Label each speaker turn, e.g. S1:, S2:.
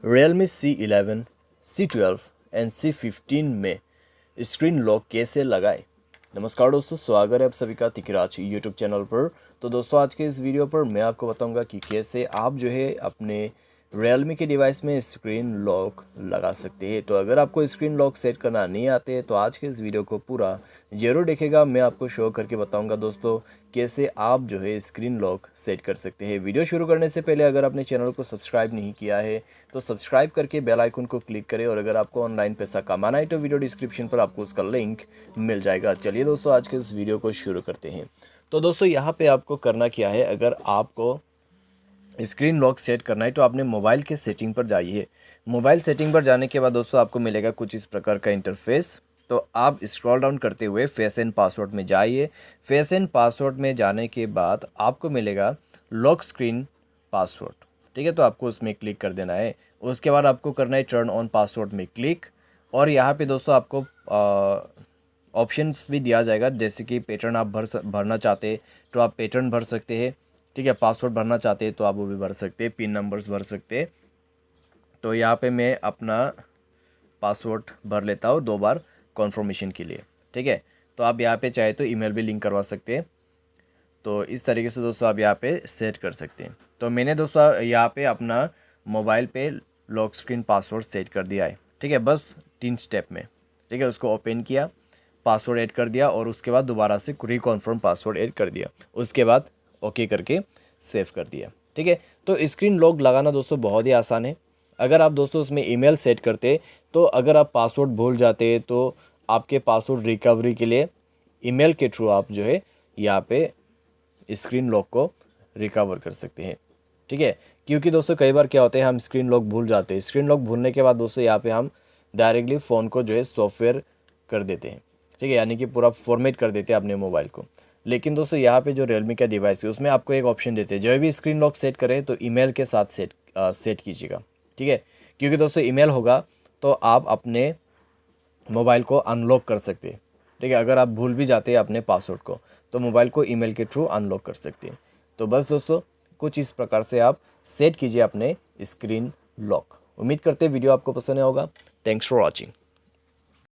S1: Realme C11, C12 and C15 में screen lock कैसे लगाएं। नमस्कार दोस्तों, स्वागत है आप सभी का तिकराज यूट्यूब चैनल पर। तो दोस्तों आज के इस वीडियो पर मैं आपको बताऊंगा कि कैसे आप जो है अपने Realme के डिवाइस में स्क्रीन लॉक लगा सकते हैं। तो अगर आपको स्क्रीन लॉक सेट करना नहीं आते तो आज के इस वीडियो को पूरा ज़रूर देखेगा। मैं आपको शो करके बताऊंगा दोस्तों कैसे आप जो है स्क्रीन लॉक सेट कर सकते हैं। वीडियो शुरू करने से पहले अगर आपने चैनल को सब्सक्राइब नहीं किया है तो सब्सक्राइब करके बेल आइकन को क्लिक करें, और अगर आपको ऑनलाइन पैसा कमाना है तो वीडियो डिस्क्रिप्शन पर आपको उसका लिंक मिल जाएगा। चलिए दोस्तों आज के इस वीडियो को शुरू करते हैं। तो दोस्तों यहाँ पे आपको करना क्या है, अगर आपको स्क्रीन लॉक सेट करना है तो आपने मोबाइल के सेटिंग पर जाइए। मोबाइल सेटिंग पर जाने के बाद दोस्तों आपको मिलेगा कुछ इस प्रकार का इंटरफेस। तो आप स्क्रॉल डाउन करते हुए फेस एंड पासवर्ड में जाइए। फेस एंड पासवर्ड में जाने के बाद आपको मिलेगा लॉक स्क्रीन पासवर्ड, ठीक है। तो आपको उसमें क्लिक कर देना है। उसके बाद आपको करना है टर्न ऑन पासवर्ड में क्लिक, और यहाँ पे दोस्तों आपको ऑप्शंस भी दिया जाएगा, जैसे कि पैटर्न आप भरना चाहते तो आप पैटर्न भर सकते हैं, ठीक है। पासवर्ड भरना चाहते हैं तो आप वो भी भर सकते हैं, पिन नंबर्स भर सकते हैं। तो यहाँ पे मैं अपना पासवर्ड भर लेता हूँ 2 बार कॉन्फर्मेशन के लिए, ठीक है। तो आप यहाँ पे चाहे तो ईमेल भी लिंक करवा सकते हैं। तो इस तरीके से दोस्तों आप यहाँ पे सेट कर सकते हैं। तो मैंने दोस्तों यहाँ पे अपना मोबाइल पे लॉक स्क्रीन पासवर्ड सेट कर दिया है, ठीक है। बस 3 स्टेप में, ठीक है। उसको ओपन किया, पासवर्ड ऐड कर दिया, और उसके बाद दोबारा से रिकॉन्फर्म पासवर्ड ऐड कर दिया। उसके बाद ओके करके सेव कर दिया, ठीक है। तो स्क्रीन लॉक लगाना दोस्तों बहुत ही आसान है। अगर आप दोस्तों उसमें ईमेल सेट करते तो अगर आप पासवर्ड भूल जाते तो आपके पासवर्ड रिकवरी के लिए ईमेल के थ्रू आप जो है यहाँ पे स्क्रीन लॉक को रिकवर कर सकते हैं, ठीक है। क्योंकि दोस्तों कई बार क्या होता है, हम स्क्रीन लॉक भूल जाते हैं। स्क्रीन लॉक भूलने के बाद दोस्तों यहाँ पे हम डायरेक्टली फ़ोन को जो है सॉफ्टवेयर कर देते हैं, ठीक है, यानी कि पूरा फॉर्मेट कर देते हैं अपने मोबाइल को। लेकिन दोस्तों यहाँ पे जो Realme का डिवाइस है उसमें आपको एक ऑप्शन देते हैं, जो भी स्क्रीन लॉक सेट करें तो ईमेल के साथ सेट कीजिएगा, ठीक है। क्योंकि दोस्तों ईमेल होगा तो आप अपने मोबाइल को अनलॉक कर सकते हैं, ठीक है। अगर आप भूल भी जाते हैं अपने पासवर्ड को तो मोबाइल को ईमेल के थ्रू अनलॉक कर सकते हैं। तो बस दोस्तों कुछ इस प्रकार से आप सेट कीजिए अपने स्क्रीन लॉक। उम्मीद करते हैं वीडियो आपको पसंद आया होगा। Thanks for watching.